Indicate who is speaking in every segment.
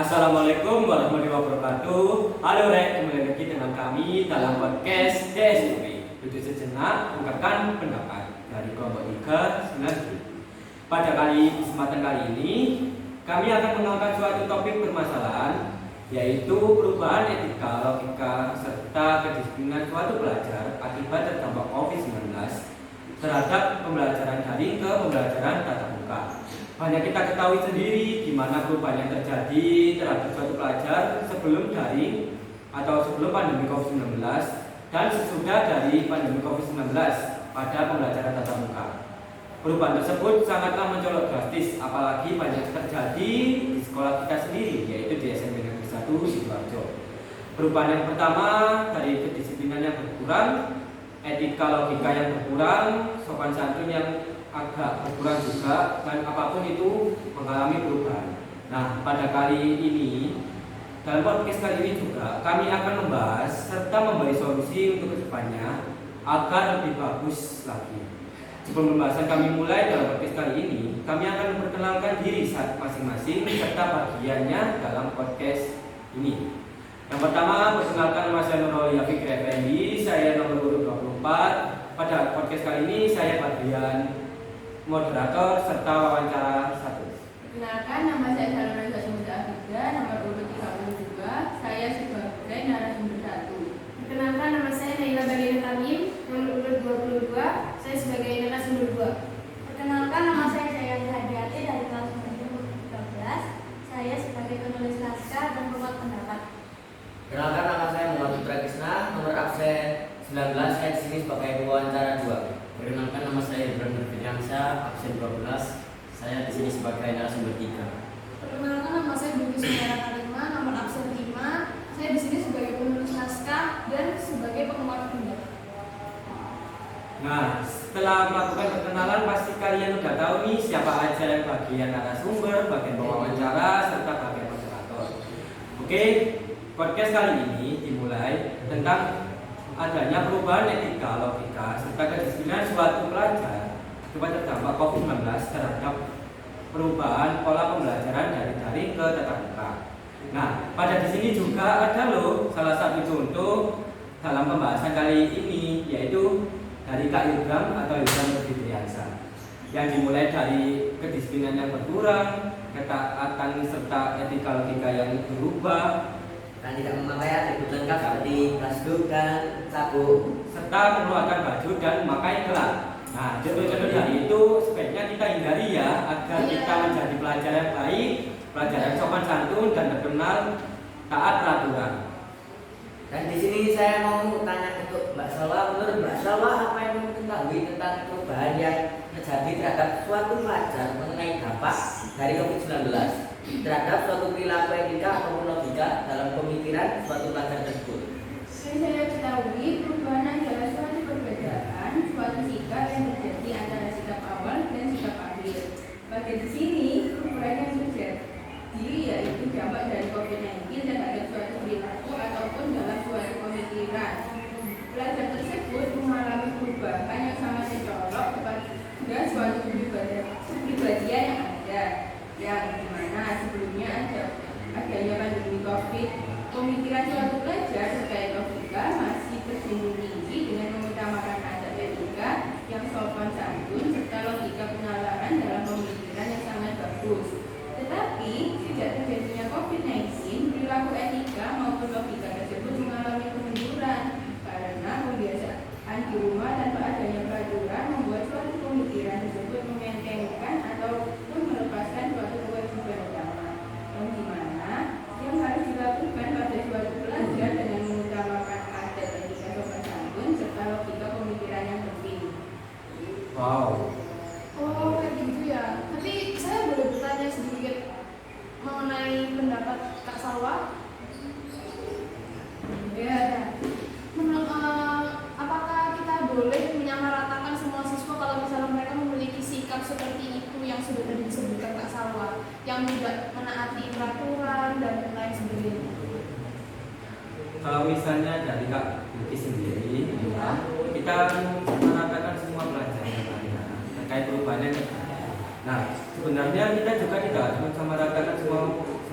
Speaker 1: Assalamualaikum warahmatullahi wabarakatuh. Halo Rek, kembali lagi dengan kami dalam podcast DSUP. Duduk sejenak, ungkapkan pendapat dari kelompok 3 Sinergi. Pada kesempatan kali ini, kami akan mengangkat suatu topik permasalahan, yaitu perubahan etika, logika, serta kedisiplinan suatu pelajar akibat terdampak COVID-19 terhadap pembelajaran daring ke pembelajaran tatap muka. Banyak kita ketahui sendiri di mana perubahan yang terjadi terhadap suatu pelajar sebelum daring atau sebelum pandemi COVID-19 dan sesudah dari pandemi COVID-19 pada pembelajaran tatap muka. Perubahan tersebut sangatlah mencolok drastis, apalagi banyak terjadi di sekolah kita sendiri, yaitu di SMP Negeri 1 Sidoarjo. Perubahan yang pertama dari kedisiplinan yang berkurang, etika logika yang berkurang, sopan santun yang agak berkurang juga, dan apapun itu mengalami perubahan. Nah, pada kali ini, dalam podcast kali ini juga kami akan membahas serta memberi solusi untuk kedepannya agar lebih bagus lagi. Sebelum pembahasan kami mulai dalam podcast kali ini, kami akan memperkenalkan diri masing-masing serta bagiannya dalam podcast ini. Yang pertama, perkenalkan nama saya Nurul Yafiq Effendi, saya nomor urut 24. Pada podcast kali ini saya bagian moderator serta wawancara 1.
Speaker 2: Perkenalkan, nama saya Salona Jasmine Afida, nomor urut 32. Saya sebagai narasumber 1.
Speaker 3: Perkenalkan, nama saya Naila Bagina Tamim, nomor urut 22. Saya sebagai narasumber 2.
Speaker 4: Perkenalkan, nama saya Jayani Hadiati dari kelas 13. Saya sebagai penulis naskah dan pembuat pendapat.
Speaker 5: Perkenalkan, nama saya Muhammad Putra Krisna, nomor absen 19. Saya di sini sebagai pewawancara 2.
Speaker 6: Perkenalkan, nama saya Ibrahim Nurfiansyah, absen 12. Saya di sini sebagai narasumber 3.
Speaker 3: Perkenalkan, nama saya Budi Sumaira Karima, nomor absen 5. Saya di sini sebagai penulis naskah dan sebagai penguat pendapat.
Speaker 1: Nah, setelah melakukan perkenalan, pasti kalian udah tahu nih siapa aja yang bagian narasumber, bagian wawancara, serta bagian moderator. Oke, podcast kali ini dimulai tentang adanya perubahan etika, logika, serta kedisiplinan suatu pelajar akibat terdampak COVID-19 terhadap perubahan pola pembelajaran dari daring ke tatap muka. Nah, pada di sini juga ada loh salah satu contoh dalam pembahasan kali ini, yaitu dari Kak Ilham atau Ilham Nurfiansyah, yang dimulai dari kedisiplinan yang berkurang, ketaatan serta etika logika yang berubah,
Speaker 5: Dan tidak memakai atribut lengkap seperti plastik dan sabuk,
Speaker 1: serta mengeluarkan baju dan memakai gelar. Nah, contoh-contoh dari itu sebaiknya kita hindari ya, agar kita menjadi pelajar yang baik, pelajar yang sopan santun dan terkenal taat peraturan.
Speaker 5: Dan di sini saya mau tanya untuk Mbak Salwa. Menurut Mbak Salwa, apa yang mengetahui tentang perubahan yang terjadi terhadap suatu pelajar mengenai dampak dari COVID-19 terhadap suatu perilaku etika ataupun logika dalam pemikiran suatu pelajar tersebut?
Speaker 2: Yang saya ketahui, perubahan adalah suatu perbedaan, suatu sikap yang terjadi antara sikap awal dan sikap akhir. Pada di sini, perubahan yang terjadi yaitu dampak dari COVID-19 terhadap suatu perilaku ataupun dalam suatu pemikiran. Pelajar tersebut mengalami perubahan yang sangat mencolok kepada suatu kepribadian yang ada, yang dimana sebelumnya adanya pandemi COVID. Pemikiran suatu pelajar terkait logika masih terjunjung tinggi dengan mengutamakan adab etika yang sopan santun serta logika penalaran dalam pemikiran yang sangat bagus. Tetapi sejak terjadinya COVID-19, perilaku etika maupun logika tersebut mengalami kemunduran karena kebiasaan di rumah tanpa adanya peraturan membuat suatu pemikiran tersebut mengentengkan ataupun melepaskan suatu kewajiban utama, yang dimana yang harus dilakukan pada suatu pelajar dengan mengutamakan adab etika sopan santun serta logika pemikiran yang penting.
Speaker 1: Wow.
Speaker 3: Oh, kayak gitu ya. Tapi saya boleh bertanya sedikit mengenai pendapat Kak Salwa?
Speaker 2: Ya,
Speaker 3: Apakah kita boleh menyamaratakan semua siswa kalau misalnya mereka memiliki sikap seperti itu yang sudah tadi disebutkan Kak Salwa, yang tidak menaati peraturan dan lain sebagainya?
Speaker 1: Kalau misalnya dari Kak Yuki sendiri, kita mengatakan semua pelajar yang lain terkait perubahan yang terjadi. Nah, sebenarnya kita juga tidak harus mensamaratakan semua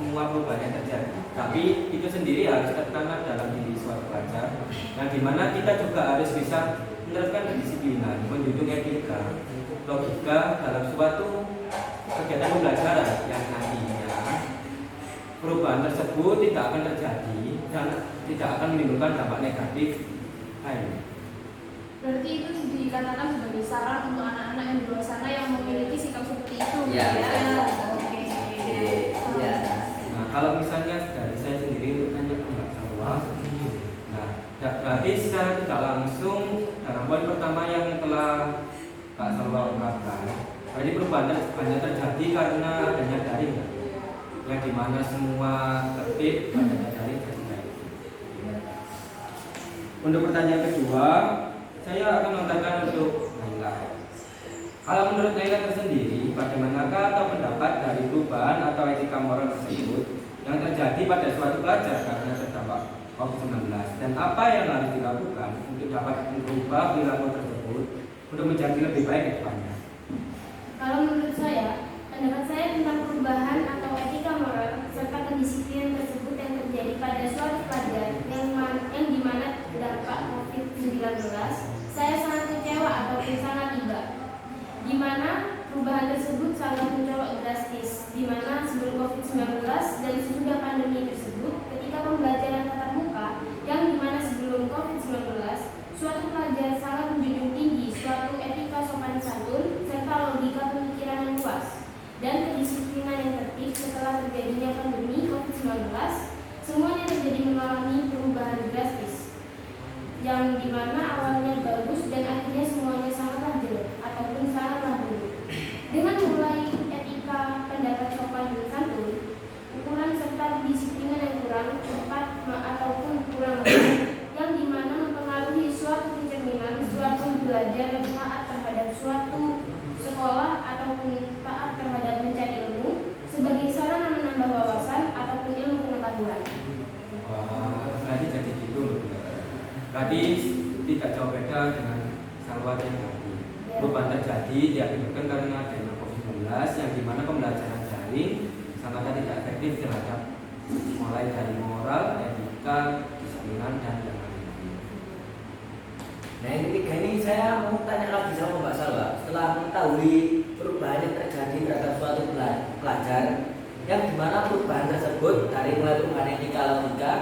Speaker 1: semua perubahan yang terjadi, tapi itu sendiri harus tertanam dalam diri suatu pelajar, yang dimana kita juga harus bisa menerapkan kedisiplinan, menjunjung etika, logika dalam suatu kegiatan pembelajaran yang nantinya perubahan tersebut tidak akan terjadi dan tidak akan menimbulkan dampak negatif lainnya.
Speaker 3: Berarti itu dikatakan sebagai saran untuk anak-anak yang di luar sana yang memiliki sikap seperti itu.
Speaker 5: Ya.
Speaker 3: Oke.
Speaker 5: Ya.
Speaker 1: Nah, kalau misalnya dari saya sendiri untuk tanya ke Mbak Salwa, nah, berarti secara tidak langsung dalam poin pertama yang telah Mbak Salwa ungkapkan, jadi perubahan banyak terjadi karena adanya daring, yang dimana semua tertib adanya daring jadi baik. Untuk pertanyaan kedua, saya akan melontarkan untuk Naila. Kalau menurut Naila tersendiri, bagaimanakah atau pendapat dari perubahan atau etika moral tersebut yang terjadi pada suatu pelajar karena terdampak COVID-19, dan apa yang harus dilakukan untuk dapat mengubah perilaku tersebut untuk menjadi lebih baik ke depannya?
Speaker 4: Kalau menurut saya, pendapat saya tentang perubahan atau etika moral serta kedisiplinan tersebut yang terjadi pada suatu pelajar yang dimana dampak COVID-19, saya sangat kecewa ataupun sangat iba. Di mana perubahan tersebut sangat mencolok drastis, di mana sebelum COVID-19 dan sesudah pandemi tersebut, ketika pembelajaran tatap muka, yang dimana sebelum COVID-19, suatu pelajar sangat menjunjung tinggi suatu etika sopan santun serta logika pemikiran yang luas dan kedisiplinan yang tertib. Setelah terjadinya pandemi COVID-19, semuanya terjadi mengalami perubahan drastis, yang dimana awalnya bagus dan akhirnya semuanya sangatlah jelek ataupun sangatlah buruk. Dengan mulai etika, pendapat sopan dan santun, ukuran serta kedisiplinan yang kurang tepat ataupun kurang yang dimana mempengaruhi suatu pencerminan, suatu belajar yang taat terhadap suatu sekolah ataupun taat terhadap mencari ilmu sebagai sarana menambah wawasan ataupun ilmu pengetahuan.
Speaker 1: Wah, berarti jadi gitu loh. Berarti tidak jauh beda dengan Salwa yang tadi. Perubahan terjadi diakibatkan karena adanya COVID-19 yang dimana pembelajaran daring sangat tidak efektif terhadap mulai dari moral, etika, disiplinan dan yang lain.
Speaker 5: Nah, yang ketiga ini saya mau tanya lagi sama Mbak Salwa. Setelah mengetahui perubahan yang terjadi terhadap suatu pelajar, yang dimana perubahan tersebut dari mulai perubahan etika, logika,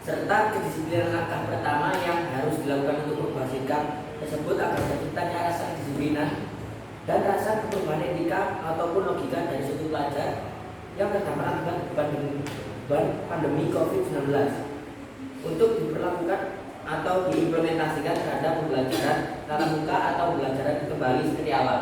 Speaker 5: serta kedisiplinan langkah pertama yang harus dilakukan untuk merubah sikap tersebut agar terciptanya rasa kedisiplinan dan rasa perubahan etika ataupun logika dari suatu pelajar yang terdampak akibat pandemi COVID-19 untuk diperlakukan atau diimplementasikan terhadap pembelajaran tatap muka atau pembelajaran kembali seperti awal.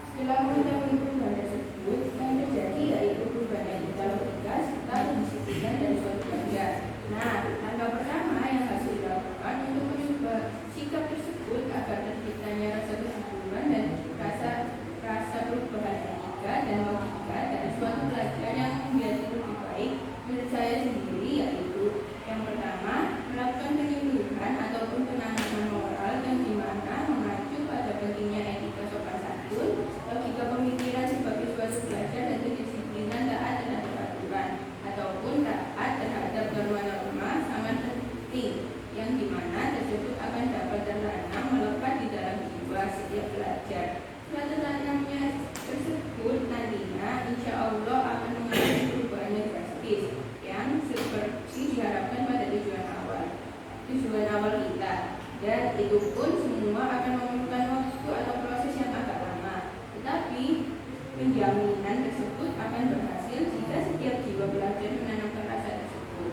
Speaker 2: Setelah mengetahui perubahan tersebut, yang terjadi yaitu perubahan etika, logika serta kedisiplinan dari suatu pelajar. Nah, langkah pertama yang harus dilakukan untuk mengubah sikap tersebut agar terciptanya rasa kesyukuran dan rasa perubahan etika dan logika dari suatu pelajar yang menjadi lebih baik menurut saya sendiri, yaitu yang pertama melakukan penyuluhan ataupun penanaman moral yang dimana mengacu pada pentingnya etika sopan santun, logika pemikiran sebagai suatu pelajar dan kedisiplinan taat terhadap aturan ataupun taat terhadap norma-norma sangat penting yang dimana tersebut akan dapat tertanam melekat di dalam jiwa setiap pelajar. Setelah tertanamnya tersebut nantinya insya Allah akan mengalami perubahan yang drastis yang seperti diharapkan pada tujuan awal kita, dan itu pun semua akan memerlukan waktu atau proses yang agak lama, tetapi penjaminan tersebut akan berhasil jika setiap jiwa belajar menanamkan rasa tersebut.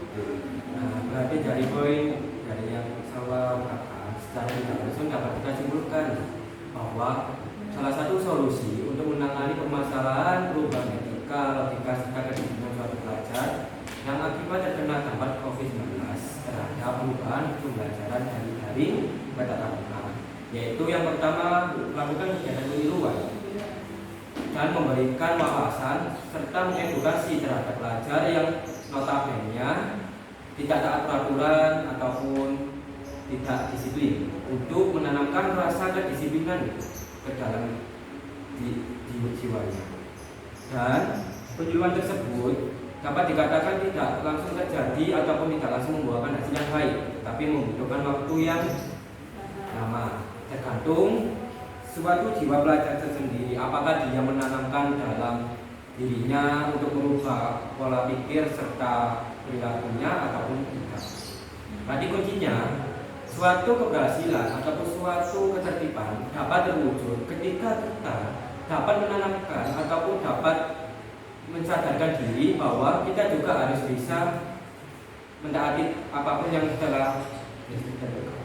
Speaker 1: Nah, berarti dari poin dari yang Salwa ungkapkan secara tidak langsung dapat kita simpulkan bahwa salah satu solusi untuk menangani permasalahan perubahan etika, logika serta kedisiplinan suatu pelajar yang akibat terkena dampak COVID-19 terhadap perubahan pembelajaran dari daring ke tatap muka, yaitu yang pertama melakukan kegiatan penyuluhan dan memberikan wawasan serta mengedukasi terhadap pelajar yang notabene tidak taat peraturan ataupun tidak disiplin untuk menanamkan rasa kedisiplinan ke dalam di jiwanya. Dan penyuluhan tersebut dapat dikatakan tidak langsung terjadi ataupun tidak langsung membuahkan hasil yang baik, tetapi membutuhkan waktu yang lama, tergantung suatu jiwa pelajar tersendiri apakah dia menanamkan dalam dirinya untuk merubah pola pikir serta perilakunya ataupun tidak. Tadi kuncinya suatu keberhasilan ataupun suatu ketertiban dapat terwujud ketika kita dapat menanamkan ataupun dapat mensadarkan diri bahwa kita juga harus bisa mentaati apapun yang telah ditentukan.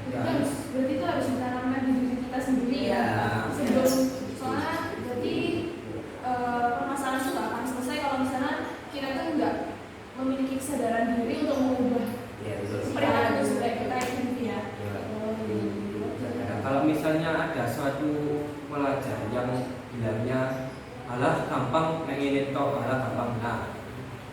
Speaker 3: Berarti itu harus ditanamkan di diri kita sendiri ya. Sebelum soalnya jadi permasalahan itu akan selesai kalau misalnya kita tuh nggak memiliki kesadaran diri untuk mengubah perilaku supaya kita itu ya.
Speaker 1: Kalau misalnya ada suatu pelajar yang bilangnya alah gampang pengen toh alah gampang, nah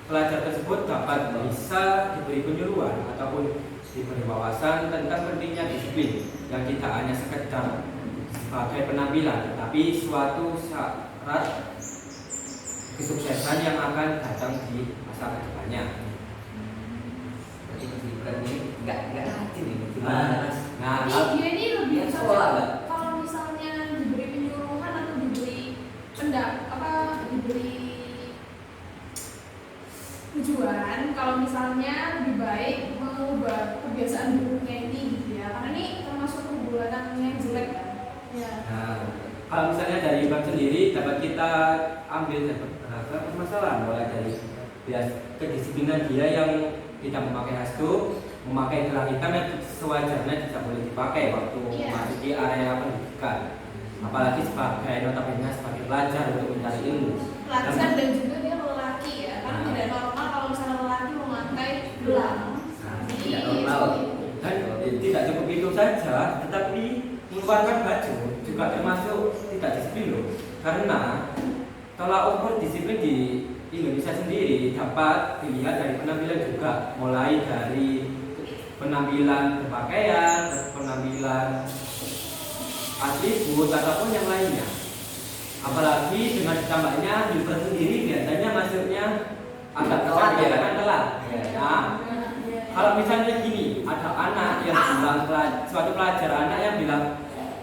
Speaker 1: pelajar tersebut dapat bisa diberi penyuluhan ataupun diberi wawasan tentang pentingnya disiplin yang tidak hanya sekedar sebagai penampilan, tetapi suatu syarat kesuksesan yang akan datang di masa kedepannya.
Speaker 5: Berarti disiplin ini nggak rajin ini gimana Mas?
Speaker 1: Nah,
Speaker 3: Dia ini lebih
Speaker 5: Yang sekolah, Mbak.
Speaker 3: kalau misalnya diberi penyuluhan atau diberi diberi tujuan, kalau misalnya lebih baik mengubah kebiasaan buruknya ini gitu ya, karena ini termasuk perbuatan yang jelek kan. Ya.
Speaker 1: nah, kalau misalnya dari bab sendiri dapat kita ambil beberapa permasalahan mulai dari kedisiplinan dia yang tidak memakai hasdu, memakai gelang hitam yang sewajarnya tidak boleh dipakai waktu memasuki area pendidikan, apalagi sebagai notabene sebagai pelajar untuk mencari ilmu.
Speaker 3: Pelajar dan juga dia lelaki ya, karena tidak normal kalau misalnya lelaki memakai gelang.
Speaker 5: Tidak normal.
Speaker 1: Dan tidak cukup itu saja, tetapi mengeluarkan baju juga termasuk tidak disiplin loh. Karena tolak ukur disiplin di Indonesia sendiri dapat dilihat dari penampilan juga, mulai dari penampilan berpakaian, penampilan atribut ataupun yang lainnya. Apalagi dengan ditambahnya jilbab sendiri biasanya masuknya agak telat ya, kan telat. Nah, kalau misalnya gini, ada anak yang bilang suatu pelajar anak yang bilang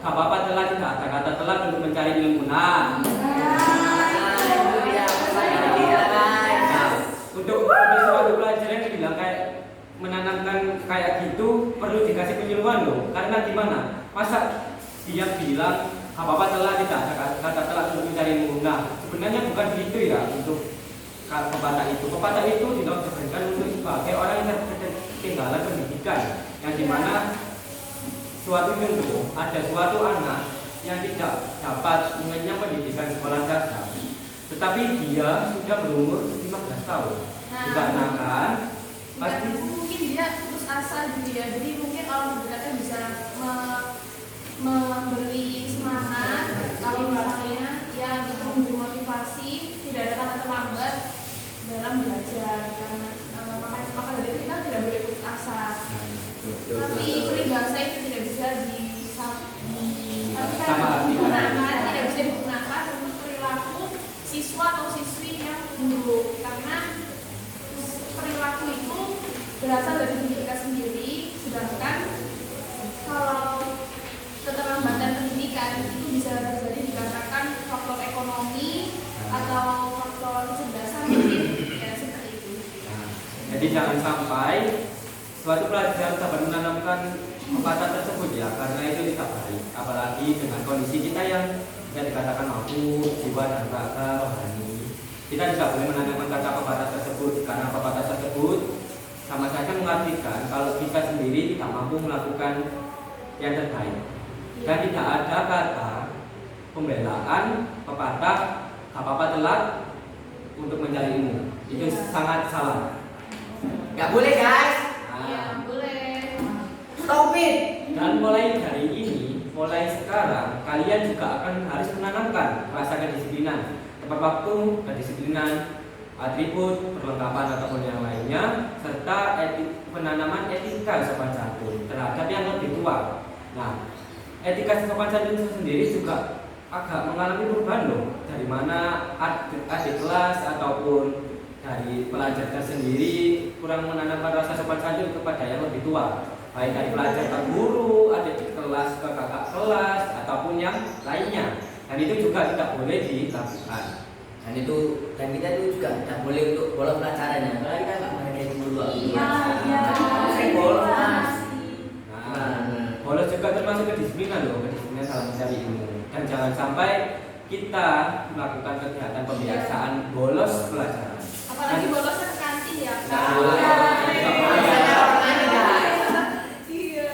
Speaker 1: gak apa-apa telat, tidak ada kata telat untuk mencari ilmu. Nah, untuk suatu pelajar yang bilang kayak menanamkan kayak gitu perlu dikasih penyuluhan loh. Karena gimana? Masa dia bilang apa-apa telat, tidak ada kata telat untuk mencari ilmu. Nah, sebenarnya bukan gitu ya untuk pepatah itu. Pepatah itu diberikan untuk sebagai orang yang ketinggalan pendidikan, yang dimana suatu contoh ada suatu anak yang tidak dapat mengenyam pendidikan sekolah dasar, tetapi dia sudah berumur 15 tahun. Dikarenakan pasti
Speaker 3: mungkin dia putus asa gitu ya, jadi mungkin Allah berdekatnya bisa memberi semangat kalau misalnya ya kita memberi motivasi, tidak ada kata terlambat dalam belajar, karena maka dari itu kita tidak boleh putus asa. Tapi peribahasa itu tidak bisa digunakan, tidak bisa digunakan untuk perilaku siswa atau siswi yang buruk, karena perilaku itu berasal dari diri kita sendiri, sedangkan kalau keterlambatan pendidikan itu bisa terjadi dikarenakan faktor ekonomi atau faktor kecerdasan, mungkin ya seperti itu.
Speaker 1: jadi jangan sampai suatu pelajar dapat menanamkan pepatah tersebut ya, karena itu tidak baik. Apalagi dengan kondisi kita yang bisa dikatakan mampu jiwa dan raga rohani, kita tidak boleh menanamkan kata pepatah tersebut, karena pepatah tersebut sama saja mengartikan kalau kita sendiri tidak mampu melakukan yang terbaik. Dan tidak ada kata pembelaan pepatah apa-apa telat untuk mencari ilmu. Itu sangat salah.
Speaker 5: Nggak boleh guys.
Speaker 3: Ya boleh.
Speaker 5: Stop it.
Speaker 1: Dan mulai dari ini, mulai sekarang kalian juga akan harus menanamkan rasa kedisiplinan, tepat waktu, kedisiplinan, atribut, perlengkapan ataupun yang lainnya, serta penanaman etika sopan santun terhadap yang lebih tua. Nah, etika sopan santun itu sendiri juga agak mengalami perubahan loh, dari mana adik kelas ataupun dari pelajar sendiri kurang menanamkan rasa sopan santun kepada yang lebih tua, baik dari pelajar ke guru, adik kelas ke kakak kelas ataupun yang lainnya, dan itu juga tidak boleh dilakukan.
Speaker 5: Dan kita itu juga tidak boleh untuk bolos pelajarannya, karena kita nggak menghargai guru.
Speaker 2: Iya.
Speaker 5: Sering bolos mas.
Speaker 1: Bolos juga termasuk kedisiplinan loh, kedisiplinan dalam mencari ilmu. Dan jangan sampai kita melakukan kegiatan pembiasaan bolos pelajaran.
Speaker 3: Apalagi bolosnya ke kantin ya Kak. Iya.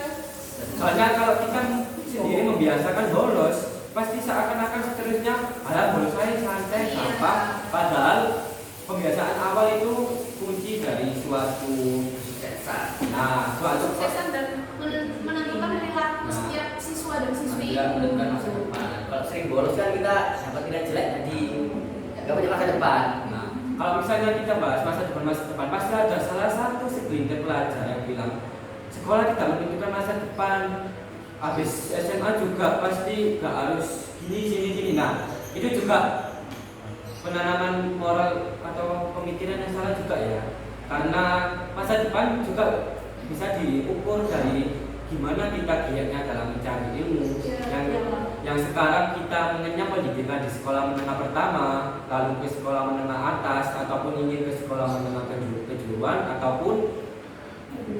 Speaker 1: Soalnya kalau kita sendiri membiasakan bolos, pasti seakan-akan seterusnya ada bolos saya santai gampang. Padahal pembiasaan awal itu kunci dari suatu kesuksesan. Nah, suatu
Speaker 3: Suksesan dan menentukan perilaku setiap siswa dan siswi itu.
Speaker 5: menentukan masa depan. Kalau sering bolos kan kita dapat nilai jelek, jadi nggak punya masa depan.
Speaker 1: Nah, kalau misalnya kita bahas masa depan, pasti ada salah satu segelintir pelajar yang bilang sekolah tidak menentukan masa depan. Habis SMA juga pasti gak harus gini. Nah, itu juga penanaman moral atau pemikiran yang salah juga ya. Karena masa depan juga bisa diukur dari gimana kita giatnya dalam mencari ilmu. Yang sekarang kita mengenyam pendidikan di sekolah menengah pertama, lalu ke sekolah menengah atas, ataupun ingin ke sekolah menengah kejuruan, ataupun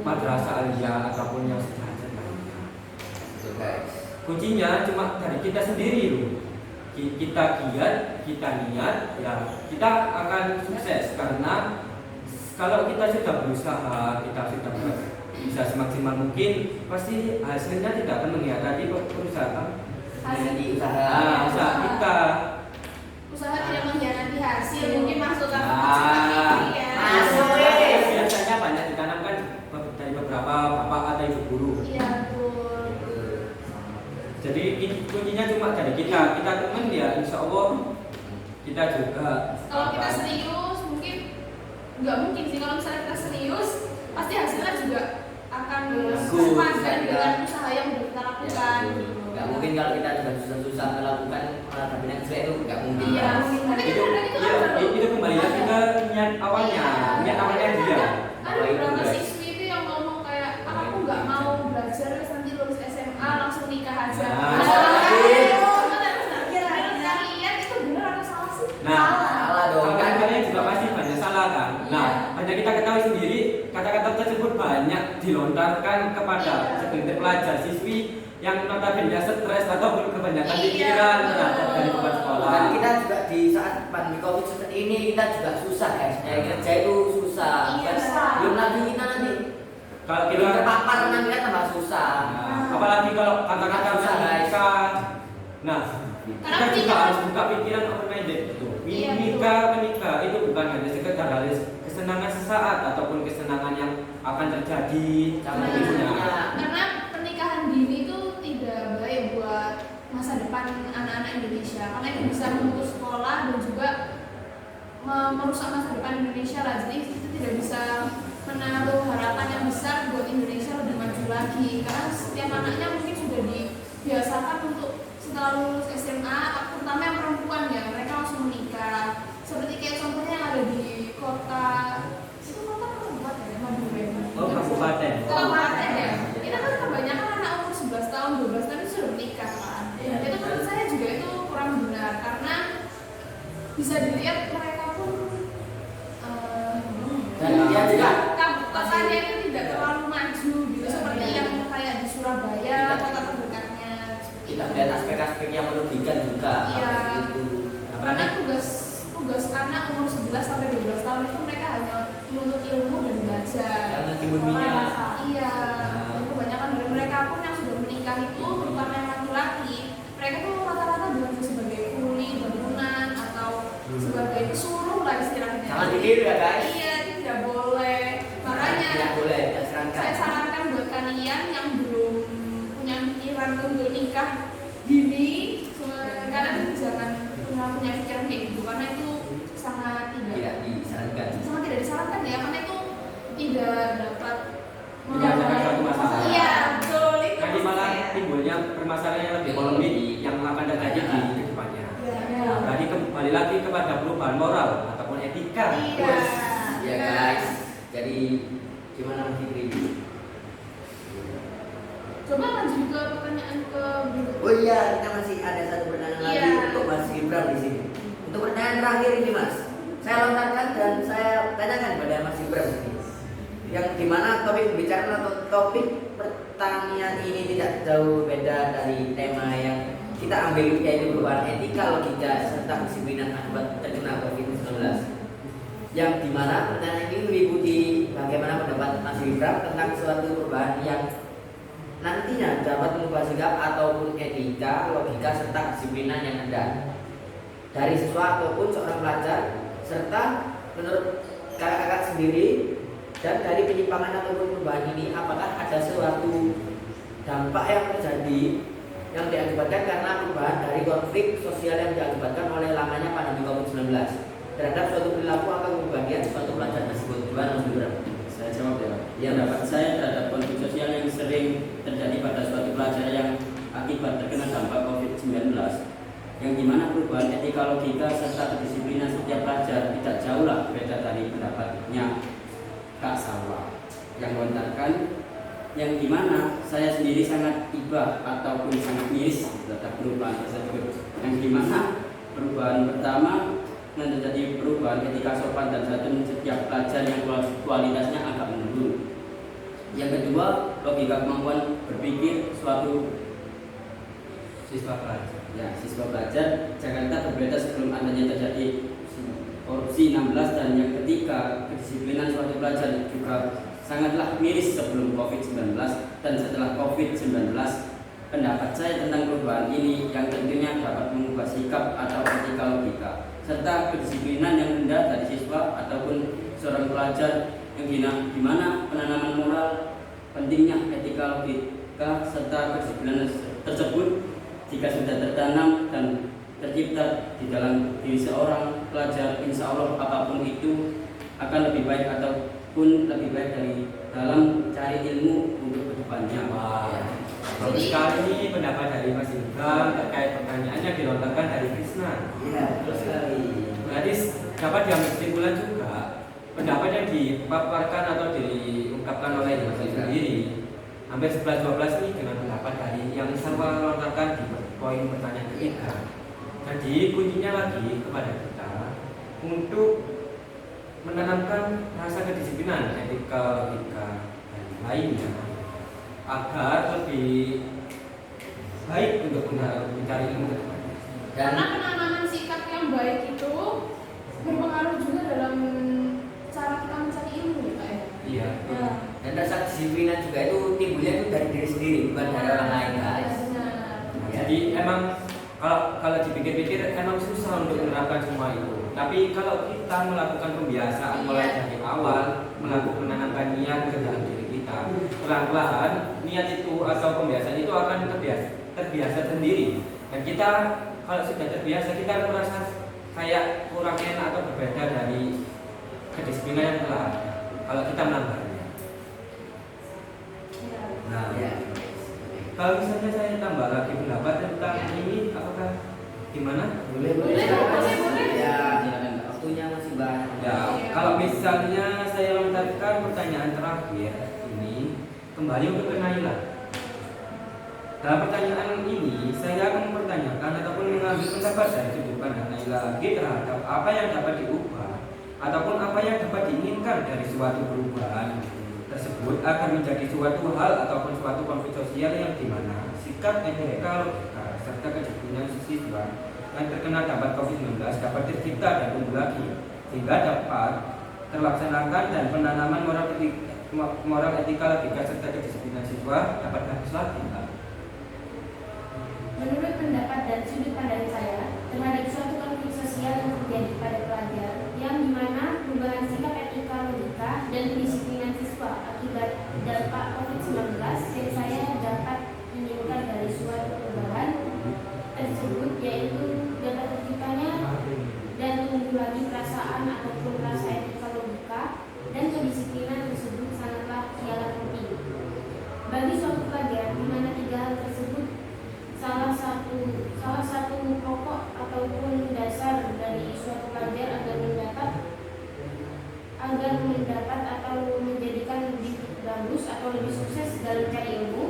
Speaker 1: madrasah aliyah, ataupun yang sederhana lainnya.
Speaker 5: Guys.
Speaker 1: Kuncinya cuma dari kita sendiri loh. Kita giat, kita niat, ya kita akan sukses. Karena kalau kita sudah berusaha, kita sudah bisa semaksimal mungkin, pasti hasilnya tidak akan mengkhianati perusahaan.
Speaker 5: Jadi usaha.
Speaker 1: Nah, usaha kita.
Speaker 3: Usaha tidak mengkhianati hasil, mungkin maksudnya ya.
Speaker 5: Masuk.
Speaker 1: Biasanya banyak ditanamkan dari beberapa bapak atau ibu guru.
Speaker 3: Iya betul.
Speaker 1: Jadi kuncinya cuma dari kita teman ya, insya Allah kita juga.
Speaker 3: Kalau kita serius mungkin nggak mungkin sih, kalau misalnya kita serius pasti hasilnya juga akan sepadan dengan usaha yang sudah kita lakukan.
Speaker 5: Nggak mungkin kalau kita sudah susah-susah melakukan olahraga yang jelek itu nggak mungkin.
Speaker 3: Iya, tapi kadang-kadang itu kan perlu.
Speaker 1: Itu kembali lagi ke niat awalnya, niat awalnya dia.
Speaker 3: Ada beberapa siswi itu yang ngomong kayak aku nggak mau belajar terus nanti lulus SMA langsung nikah aja. Kalian itu benar atau salah sih?
Speaker 1: Nah,
Speaker 5: Salah dong.
Speaker 1: kalian juga pasti banyak salah kan. Nah, hanya kita ketahui sendiri kata-kata tersebut banyak dilontarkan kepada segelintir pelajar siswi yang notabene stres ataupun kebanyakan pikiran terhadap dari tempat sekolah.
Speaker 5: Dan kita juga di saat pandemi COVID seperti ini kita juga susah guys. Nyari kerja itu susah.
Speaker 3: Iya.
Speaker 5: Belum lagi kita nanti
Speaker 1: Kalau
Speaker 5: kita
Speaker 1: kita
Speaker 5: terpapar nanti kan tambah susah.
Speaker 1: apalagi kalau kata-kata
Speaker 5: Susah, guys.
Speaker 1: nikah. Nah,
Speaker 3: Karena
Speaker 1: kita juga
Speaker 3: nikah-
Speaker 1: harus buka pikiran open minded itu.
Speaker 3: Iya,
Speaker 1: Menikah itu bukan hanya sekedar kesenangan sesaat ataupun kesenangan yang akan terjadi sama
Speaker 3: Nah,
Speaker 1: ibunya.
Speaker 3: karena pernikahan dini itu tidak baik buat masa depan anak-anak Indonesia, karena itu bisa memutus sekolah dan juga merusak masa depan Indonesia lah. Jadi itu tidak bisa menaruh harapan yang besar buat Indonesia lebih maju lagi, karena setiap anaknya mungkin sudah dibiasakan untuk setelah lulus SMA, terutama yang perempuan ya, mereka langsung menikah. Seperti kayak contohnya yang ada di kota itu, kota kabupaten ya, Madura.
Speaker 1: Oh, kabupaten.
Speaker 3: Kabupaten ya. Itu kan kebanyakan anak umur 11 tahun, 12 tahun itu sudah menikah kan. Itu menurut saya juga itu kurang benar, karena bisa dilihat mereka pun
Speaker 5: Dan dia juga
Speaker 3: kotanya itu tidak terlalu maju gitu, seperti yang kayak di Surabaya, kota terdekatnya.
Speaker 5: kita melihat aspek-aspek yang merugikan juga.
Speaker 3: Iya.
Speaker 5: Itu.
Speaker 3: Karena tugas anak umur 11 sampai 12 tahun itu mereka hanya menuntut ilmu dan belajar.
Speaker 5: Yang meskipun minyak.
Speaker 3: Iya. Dan kebanyakan dari mereka pun yang sudah menikah itu, terutama yang laki-laki, mereka tuh rata-rata bekerja sebagai kuli bangunan atau sebagai pesuruh lah istilahnya.
Speaker 5: Jangan ditiru ya guys.
Speaker 3: Iya, itu tidak boleh. Makanya
Speaker 5: Tidak boleh, tidak serankan.
Speaker 3: saya sarankan buat kalian yang belum punya pikiran untuk nikah dini, kalian jangan punya pikiran kayak gitu, karena itu sangat
Speaker 5: Tidak disarankan.
Speaker 3: sangat tidak disarankan ya, karena itu tidak dapat
Speaker 1: Menyelesaikan suatu masalah.
Speaker 3: Iya, betul itu.
Speaker 1: Nanti malah timbulnya permasalahan yang lebih polemik yang akan terjadi di kehidupan kembali lagi kepada perubahan moral ataupun etika.
Speaker 3: Iya.
Speaker 5: Ya guys, jadi gimana Mas Fikri?
Speaker 3: Coba lanjut ke pertanyaan ke berikutnya.
Speaker 5: Oh iya, kita masih ada satu pertanyaan lagi
Speaker 3: Iya.
Speaker 5: untuk Mas Gibran di sini. Untuk pertanyaan terakhir ini Mas, saya lontarkan dan saya tanyakan pada Mas Gibran ini. Yang dimana topik pembicaraan atau topik pertanian ini tidak jauh beda dari tema yang kita ambil, yaitu perubahan etika, logika, serta kedisiplinan akibat terkena COVID-19. Yang dimana pertanyaan ini meliputi bagaimana pendapat Mas Gibran tentang suatu perubahan yang nantinya dapat mengubah sikap ataupun etika, logika, serta kedisiplinan yang ada dari siswa ataupun seorang pelajar, serta menurut kakak-kakak sendiri. Dan dari penyimpangan ataupun perubahan ini, apakah ada suatu dampak yang terjadi yang diakibatkan karena perubahan dari konflik sosial yang diakibatkan oleh lamanya pandemi COVID-19 terhadap suatu perilaku atau kebagian suatu pelajar tersebut? Gimana Mas Gibran?
Speaker 6: Saya jawab ya.
Speaker 5: Ya.
Speaker 6: Pendapat saya terhadap konflik sosial yang sering terjadi pada suatu pelajar yang akibat terkena dampak COVID-19, yang dimana perubahan etika, logika, serta kedisiplinan setiap pelajar tidak jauhlah beda dari pendapatnya Kak Salwa yang melontarkan, yang dimana saya sendiri sangat iba ataupun sangat miris terhadap perubahan tersebut, yang dimana perubahan pertama yang terjadi perubahan etika sopan dan santun setiap pelajar yang kualitasnya agak menurun. Yang kedua, logika kemampuan berpikir suatu
Speaker 1: Siswa pelajar.
Speaker 6: ya siswa pelajar Jakarta berbeda sebelum adanya terjadi korupsi 16, dan yang ketiga, kedisiplinan suatu pelajar juga sangatlah miris sebelum COVID-19 dan setelah COVID-19. Pendapat saya tentang perubahan ini yang tentunya dapat mengubah sikap atau etika, logika, serta kedisiplinan yang rendah dari siswa ataupun seorang pelajar, yang dimana penanaman moral, pentingnya etika, logika, serta kedisiplinan tersebut jika sudah tertanam dan tercipta di dalam diri seorang pelajar, insya Allah apapun itu akan lebih baik ataupun lebih baik dari dalam cari ilmu untuk kedepannya.
Speaker 1: Wah, bagus sekali ini pendapat dari Mas Gibran terkait pertanyaan yang dilontarkan dari Krisna.
Speaker 5: Iya, betul sekali.
Speaker 1: Berarti dapat diambil kesimpulan juga pendapat yang dipaparkan atau diungkapkan oleh Mas Gibran sendiri hampir 11-12 ini dengan pendapat dari yang sama lontarkan di poin pertanyaan ketiga. Jadi kuncinya lagi kepada kita untuk menanamkan rasa kedisiplinan, etika, logika, dan lainnya agar lebih baik untuk mencari ilmu ke depannya.
Speaker 3: Karena penanaman sikap yang baik itu berpengaruh juga dalam cara kita mencari ilmu ya Pak ya.
Speaker 1: Iya.
Speaker 3: Ya.
Speaker 5: Dan rasa disiplinan juga itu timbulnya itu dari diri sendiri, bukan dari orang lain guys.
Speaker 3: Benar.
Speaker 1: Jadi emang kalau dipikir-pikir emang susah untuk menerapkan semua itu. Tapi kalau kita melakukan pembiasaan mulai dari awal, melakukan menanamkan niat ke dalam diri kita, pelan-pelan niat itu atau pembiasaan itu akan terbiasa sendiri. Dan kita kalau sudah terbiasa, kita akan merasa kayak kurang enak atau berbeda dari kedisiplinan yang telah ada. Kalau kita menambahnya.
Speaker 3: Ya.
Speaker 1: Nah,
Speaker 5: Ya.
Speaker 1: kalau misalnya saya tambah lagi pendapat tentang ini, apakah gimana?
Speaker 5: Boleh,
Speaker 3: Boleh, boleh.
Speaker 5: Ya,
Speaker 6: Silakan, Kak.
Speaker 5: waktunya masih banyak.
Speaker 1: Ya, kalau misalnya saya lontarkan pertanyaan terakhir ini kembali untuk ke Naila. Dalam pertanyaan ini, saya akan mempertanyakan ataupun mengambil pendapat dari sudut pandang Naila lagi terhadap apa yang dapat diubah ataupun apa yang dapat diinginkan dari suatu perubahan tersebut agar menjadi suatu hal ataupun suatu konflik sosial yang dimana sikap etika, logika, serta kedisiplinan siswa yang terkena dampak COVID-19 dapat tercipta dan tumbuh lagi sehingga dapat terlaksanakan dan penanaman moral etika, logika, serta kedisiplinan siswa dapat bagus lagi.
Speaker 4: Menurut pendapat dan sudut pandang saya terhadap suatu konflik sosial yang terjadi pada pelajar, yang dimana perubahan sikap etika, logika, dan kedisiplinan siswa akibat dampak COVID-19 yang saya dapat menyimpulkan dari suatu perubahan tersebut, yaitu dapat terciptanya dan tumbuh lagi perasaan ataupun rasa etika, logika, dan kedisiplinan tersebut sangatlah ialah penting bagi suatu pelajar, di mana tiga hal tersebut salah satu pokok ataupun dasar dari dalam mencari ilmu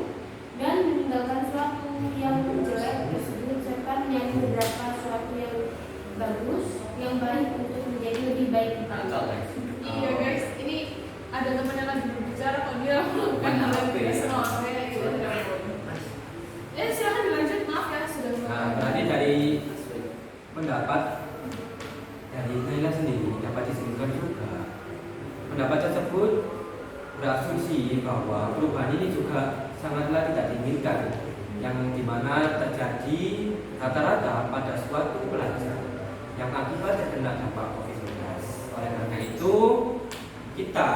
Speaker 4: dan meninggalkan suatu yang jelek tersebut serta menjadi beberapa suatu yang bagus, yang baik untuk menjadi lebih baik.
Speaker 3: Iya guys, ini ada teman yang lagi berbicara kok dia melakukan hal yang tidak senang, kayak gitu tidak boleh. Silakan dilanjut, maaf ya sudah.
Speaker 1: Nah, berarti dari pendapat dari Naila sendiri dapat disebutkan juga pendapat tersebut berasumsi bahwa perubahan ini juga sangatlah tidak diinginkan, yang dimana terjadi rata-rata pada suatu pelajar yang akibat terkena dampak COVID-19. Oleh karena itu kita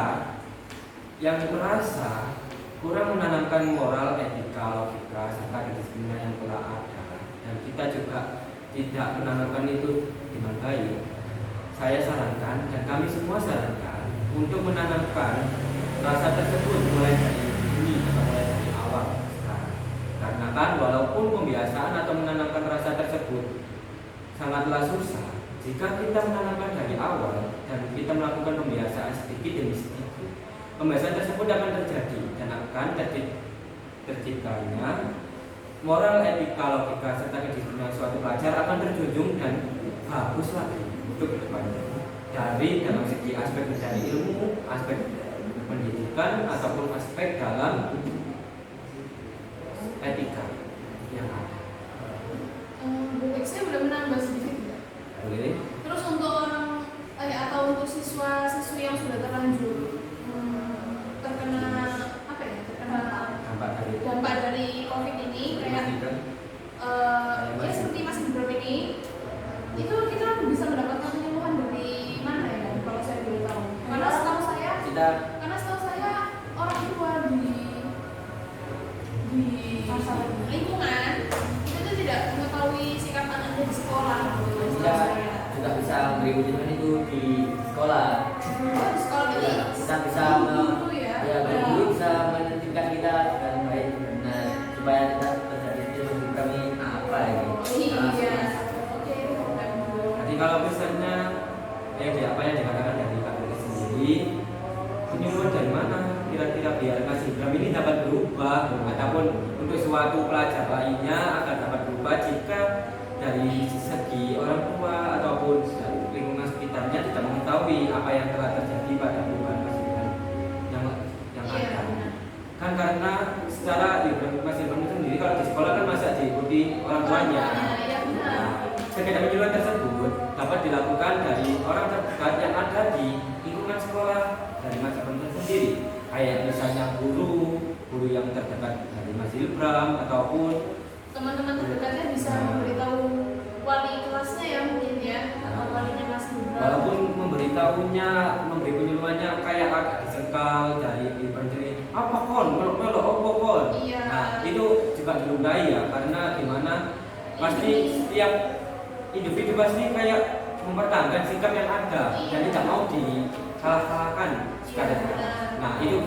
Speaker 1: yang merasa kurang menanamkan moral, etika, logika, serta kedisiplinan yang telah ada, dan kita juga tidak menanamkan itu dengan baik, saya sarankan dan kami semua sarankan untuk menanamkan rasa tersebut mulai dari ini atau mulai dari awal sekarang. Karena kan walaupun pembiasaan atau menanamkan rasa tersebut sangatlah susah, jika kita menanamkan dari awal dan kita melakukan pembiasaan sedikit demi sedikit, pembiasaan tersebut akan terjadi dan akan terciptanya moral, etika, logika, serta kedisiplinan suatu pelajar akan terjunjung dan bagus lagi untuk kedepannya, dari dalam segi aspek mencari ilmu, aspek pendidikan, ataupun aspek dalam etika yang ada.
Speaker 3: Saya boleh menambah sedikit ya?
Speaker 1: Boleh?
Speaker 3: Terus untuk orang atau untuk siswa-siswi yang sudah terlanjur terkena apa ya? Terkena dampak dari COVID ini kayak ya seperti Mas Ibram ini, itu kita bisa mendapatkan penyuluhan dari mana ya? Kalau saya boleh tahu. Karena setahu saya orang tua di lingkungan itu tidak mengetahui sikap anaknya di sekolah.
Speaker 5: Kita juga bisa memberi ujian itu di sekolah.
Speaker 3: Di sekolah ini
Speaker 5: Kita bisa guru bisa menentukan kita dengan baik, benar, supaya kita terjadi ilmu kami apa ini.
Speaker 3: Iya. Oke.
Speaker 1: Jadi kalau misalnya apa yang dikatakan dari Kak Dewi sendiri, penyuluhan dari mana kira-kira biar Mas Ibram ini dapat berubah, ataupun untuk suatu pelajar lainnya akan dapat berubah jika dari segi orang tua ataupun dari lingkungan sekitarnya tidak mengetahui apa yang telah terjadi pada perubahan Mas Ibram yang ada. Kan karena secara Mas Ibram sendiri kalau di sekolah kan masa diikuti orang tuanya. Kegiatan penyuluhan tersebut dapat dilakukan dari orang terdekat yang ada di lingkungan sekolah dari Mas Ibram sendiri, kayak misalnya guru yang terdekat dari Mas Ibram, ataupun
Speaker 3: teman-teman terdekatnya bisa memberitahu wali kelasnya ya mungkin ya, atau walinya Mas Ibram.
Speaker 1: walaupun memberi penyuluhannya kayak agak disekal dari Ibram sendiri, apa kon, melo apa kon.
Speaker 3: Iya.
Speaker 1: Nah itu juga dilundai ya, karena gimana pasti setiap individu pasti kayak mempertahankan sikap yang ada dan tidak mau disalah-salahkan sekali. Nah itu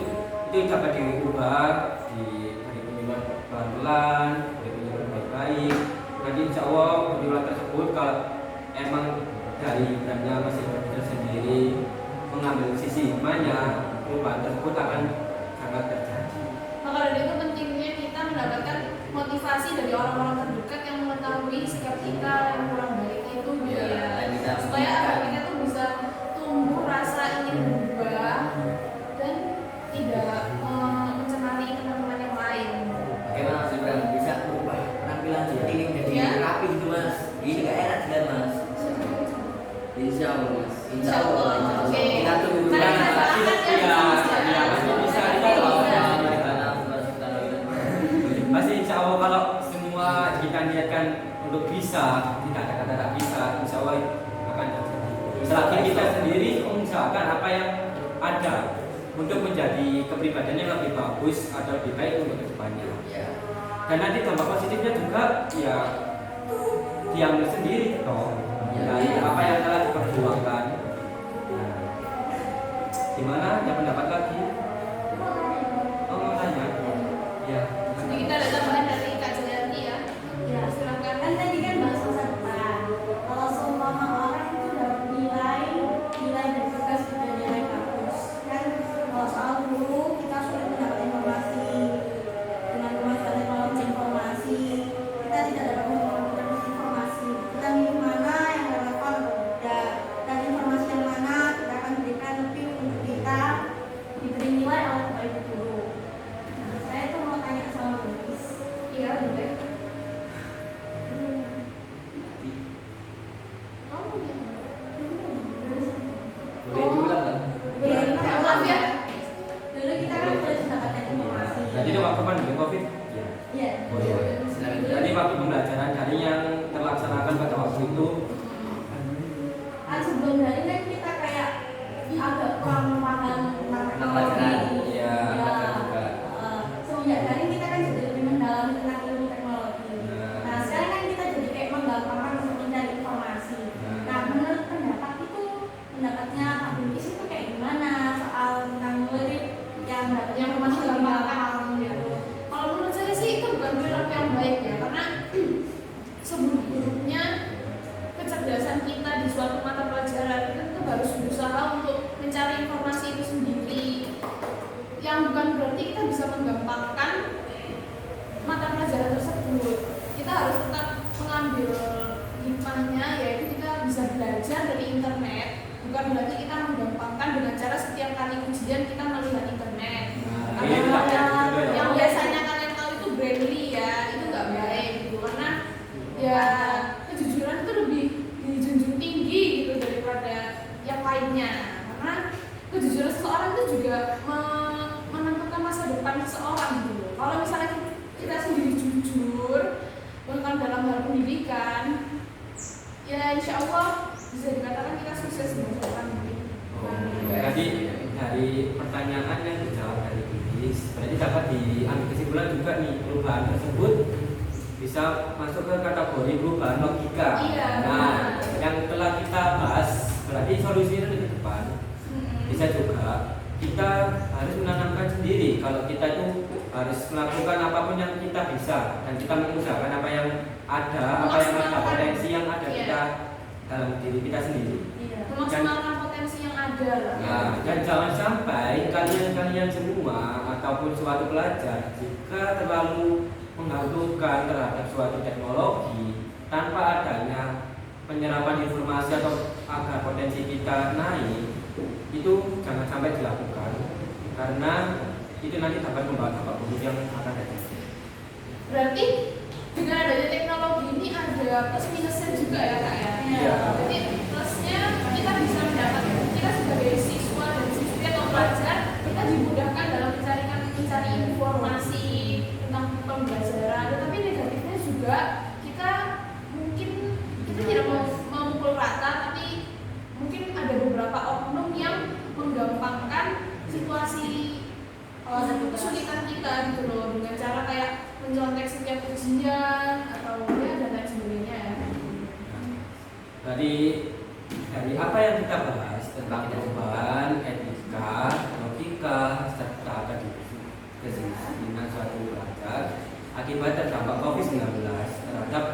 Speaker 1: dapat diubah dari penyuluhan pelan-pelan, dari penyuluhan baik-baik. Nanti insya Allah penyuluhan tersebut kalau emang dari brandnya Mas Ibram sendiri mengambil sisi hikmahnya, perubahan tersebut akan sangat terjadi.
Speaker 3: Maka dari itu pentingnya kita mendapatkan motivasi dari orang-orang terdekat yang mengetahui sikap kita yang kurang baik itu gitu ya. Supaya kita tuh bisa tumbuh rasa ingin berubah dan tidak mencemari teman-teman yang lain.
Speaker 5: Bagaimana Mas Ibram bisa berubah penampilan jadi jadi rapi gitu Mas? Ini gak enak juga Mas.
Speaker 6: Insya Allah Mas.
Speaker 5: Insya Allah.
Speaker 3: Oke.
Speaker 5: Kita tunggu.
Speaker 3: Mari kita doakan ya.
Speaker 1: Bisa kita pasti insya Allah kalau semua kita niatkan untuk bisa, tidak ada kata tak bisa, insya Allah akan terjadi. Selagi kita sendiri mengusahakan apa yang ada untuk menjadi kepribadian yang lebih bagus atau lebih baik untuk kedepannya. Dan nanti dampak positifnya juga ya diambil sendiri toh dari apa yang telah diperjuangkan. Nah, gimana? Ada pendapat lagi? Oh mau tanya? Ya.
Speaker 3: Sedikit ada tambahan dari Kak Jayati ya.
Speaker 4: Ya,
Speaker 3: Silakan.
Speaker 4: kan tadi kan bahas masa depan. Kalau seumpama orang itu dapat nilai dan tugas sudah nilai bagus, kan kalau soal guru kita sudah mendapat informasi
Speaker 1: COVID? Ya.
Speaker 2: Iya.
Speaker 1: Oh iya. Jadi waktu pembelajaran daring yang terlaksanakan pada waktu itu
Speaker 2: Sebelum daring kan kita kayak agak kurang paham tentang teknologi.
Speaker 1: Iya, betul juga.
Speaker 2: Semenjak daring kita kan jadi lebih mendalam tentang ilmu teknologi. Nah sekarang kan kita jadi kayak menggampangkan untuk mencari informasi. Nah menurut pendapatnya Pak Bungkis itu kayak gimana soal tentang murid yang masih gampang gitu?
Speaker 3: Kalau menurut saya sih itu bukan perilaku yang baik ya, karena seburuk-buruknya kecerdasan kita di suatu mata pelajaran itu harus berusaha untuk mencari informasi itu sendiri. Yang bukan berarti kita bisa menggampangkan mata pelajaran tersebut. Kita harus tetap mengambil hikmahnya, yaitu kita bisa belajar dari internet. Bukan berarti kita menggampangkan dengan cara setiap kali ujian kita melihat internet. Yang biasanya kalian tahu itu Brainly ya, itu nggak baik gitu, karena ya kejujuran itu lebih dijunjung tinggi gitu daripada yang lainnya. Karena kejujuran seseorang itu juga menentukan masa depan seseorang gitu. Kalau misalnya kita sendiri jujur, bahkan dalam hal pendidikan, ya insya Allah bisa dikatakan kita sukses di masa depan.
Speaker 1: Jadi dari pertanyaan yang dijawab dari Iis, berarti dapat diambil kesimpulan juga nih, perubahan tersebut bisa masuk ke kategori perubahan logika.
Speaker 3: Iya,
Speaker 1: Nah, yang telah kita bahas berarti solusinya di depan. Bisa juga kita harus menanamkan sendiri kalau kita itu harus melakukan apapun yang kita bisa dan kita mengusahakan apa yang ada potensi yang ada kita dalam diri kita sendiri.
Speaker 3: Memaksimalkan potensi yang ada.
Speaker 1: Nah, dan jangan sampai kalian semua ataupun suatu pelajar jika terlalu menggantungkan terhadap suatu teknologi tanpa adanya penyerapan informasi atau agar potensi kita naik, itu jangan sampai dilakukan karena itu nanti dapat membawa dampak buruk yang akan datang.
Speaker 3: Berarti dengan adanya teknologi ini ada plus minusnya juga ya kak ya.
Speaker 1: Iya.
Speaker 3: Jadi plusnya kita bisa mendapatkan, kita sebagai siswa dan siswi atau pelajar, kita dimudahkan dalam mencari informasi tentang pembelajaran. Tetapi negatifnya juga kita mungkin kita tidak mau memukul rata, tapi mungkin ada beberapa oknum yang menggampangkan situasi kesulitan kita gitu loh, dengan cara kayak mencontek setiap ujian atau ya dan lain sebagainya ya.
Speaker 1: Dari apa yang kita bahas tentang perubahan etika, logika, serta kedisiplinan suatu pelajar akibat terdampak COVID-19 terhadap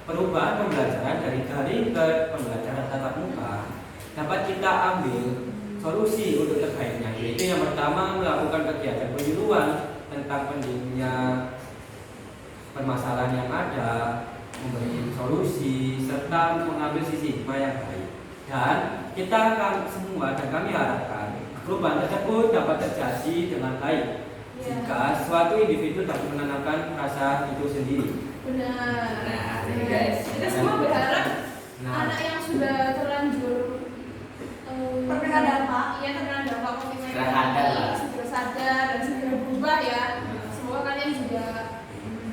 Speaker 1: perubahan pembelajaran dari daring ke pembelajaran tatap muka, dapat kita ambil solusi untuk terbaiknya, yaitu yang pertama melakukan kegiatan penyuluhan tentang pentingnya permasalahan yang ada, memberi solusi serta mengambil sisi hikmah yang baik. Dan kita akan semua dan kami harapkan perubahan tersebut dapat terjadi dengan baik jika suatu individu dapat menanamkan rasa itu sendiri.
Speaker 3: Benar.
Speaker 5: Jadi guys,
Speaker 3: Kita semua berharap anak yang sudah terlanjur
Speaker 2: Terkena dampak.
Speaker 3: Iya, terkena dampak COVID-19
Speaker 5: Segera sadar lah.
Speaker 3: segera sadar dan segera berubah ya. Semoga kalian juga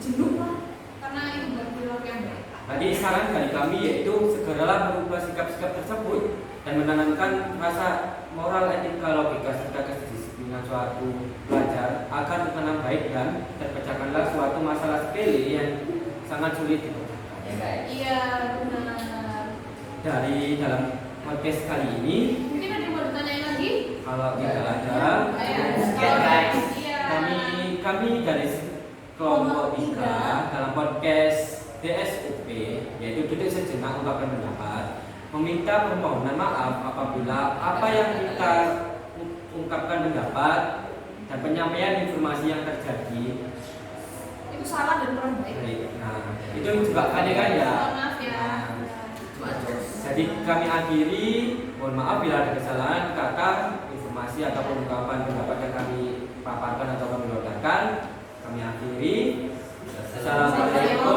Speaker 3: jenuh lah, karena itu bukan perilaku yang baik.
Speaker 1: Tadi saran dari kami yaitu segeralah merubah sikap-sikap tersebut dan menanamkan rasa moral, etika, logika serta kedisiplinan suatu pelajar agar menanam baik dan terpecahkanlah suatu masalah sepele yang sangat sulit dipecahkan.
Speaker 5: Ya guys.
Speaker 3: Iya, benar.
Speaker 1: Dari dalam podcast kali ini,
Speaker 3: Mungkin ada yang mau ditanyain lagi?
Speaker 1: kalau tidak ada,
Speaker 5: Sekian, guys.
Speaker 3: Iya.
Speaker 1: kami dari kelompok 3 dalam podcast DSUP, yaitu duduk sejenak ungkapkan pendapat, meminta permohonan maaf apabila apa yang kita ungkapkan pendapat dan penyampaian informasi yang terjadi
Speaker 3: itu salah dan kurang baik.
Speaker 1: Nah, itu juga kan ya.
Speaker 3: Maaf ya.
Speaker 1: Jadi kami akhiri, mohon maaf bila ada kesalahan kata, informasi ataupun ungkapan pendapat yang kami paparkan atau kami lontarkan. Kami akhiri. Assalamualaikum